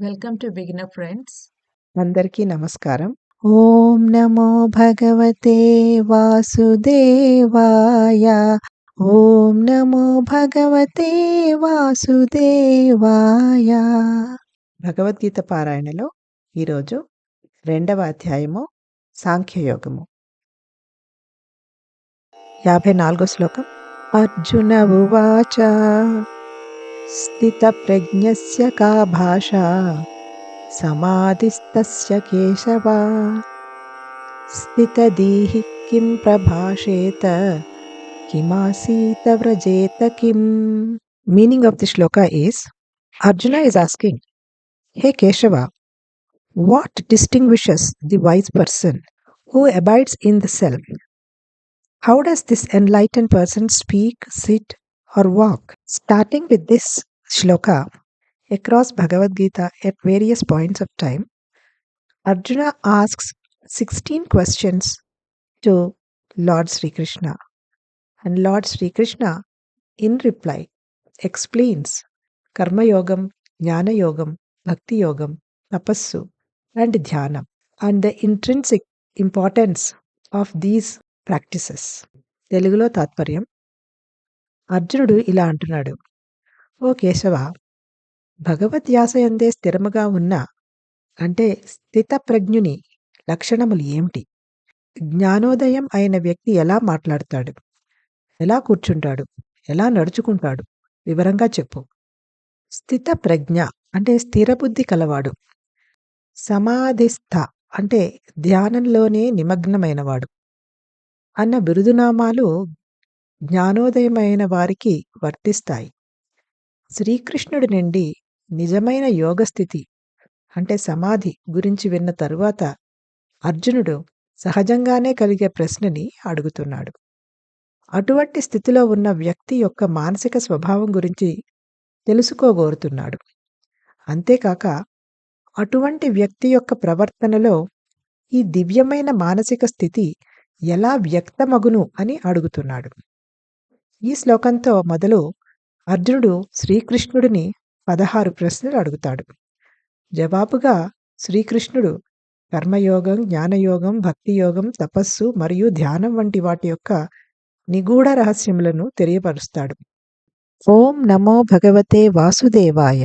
Welcome to beginner friends. అందరికీ నమస్కారం. ఓం నమో భగవతే వాసుదేవాయ. ఓం నమో భగవతే వాసుదేవాయ. భగవద్గీత పారాయణలో ఈరోజు 2వ అధ్యాయము సాంఖ్యయోగము. 54వ శ్లోకం. అర్జున ఉవాచ స్థితప్రజ్ఞస్య కా భాషా సమాధిస్తస్య కేశవ స్థితదీహి కిం ప్రభాషేత కిమాసీత వ్రజేత కిం. Meaning of the Shloka is Arjuna is asking, Hey Keshava, what distinguishes the wise person who abides in the self? How does this enlightened person speak, sit, or walk? Starting with this shloka, across Bhagavad Gita at various points of time, Arjuna asks 16 questions to Lord Sri Krishna, and Lord Sri Krishna, in reply, explains Karma Yogam, Jnana Yogam, Bhakti Yogam, Tapassu, and Dhyanam, and the intrinsic importance of these practices. తెలుగులో తాత్పర్యం. అర్జునుడు ఇలా అంటున్నాడు, ఓ కేశవ, భగవద్యాస యందే స్థిరముగా ఉన్న అంటే స్థితప్రజ్ఞుని లక్షణములు ఏమిటి? జ్ఞానోదయం అయిన వ్యక్తి ఎలా మాట్లాడతాడు, ఎలా కూర్చుంటాడు, ఎలా నడుచుకుంటాడు, వివరంగా చెప్పు. స్థితప్రజ్ఞ అంటే స్థిరబుద్ధి కలవాడు. సమాధిస్థ అంటే ధ్యానంలోనే నిమగ్నమైనవాడు అన్న బిరుదునామాలు జ్ఞానోదయమైన వారికి వర్తిస్తాయి. శ్రీకృష్ణుడి నుండి నిజమైన యోగస్థితి అంటే సమాధి గురించి విన్న తరువాత అర్జునుడు సహజంగానే కలిగే ప్రశ్నని అడుగుతున్నాడు. అటువంటి స్థితిలో ఉన్న వ్యక్తి యొక్క మానసిక స్వభావం గురించి తెలుసుకోగోరుతున్నాడు. అంతేకాక అటువంటి వ్యక్తి యొక్క ప్రవర్తనలో ఈ దివ్యమైన మానసిక స్థితి ఎలా వ్యక్తమగును అని అడుగుతున్నాడు. ఈ శ్లోకంతో మొదలు అర్జునుడు శ్రీకృష్ణుడిని 16 ప్రశ్నలు అడుగుతాడు. జవాబుగా శ్రీకృష్ణుడు కర్మయోగం, జ్ఞానయోగం, భక్తి యోగం, తపస్సు మరియు ధ్యానం వంటి వాటి యొక్క నిగూఢ రహస్యములను తెలియపరుస్తాడు. ఓం నమో భగవతే వాసుదేవాయ.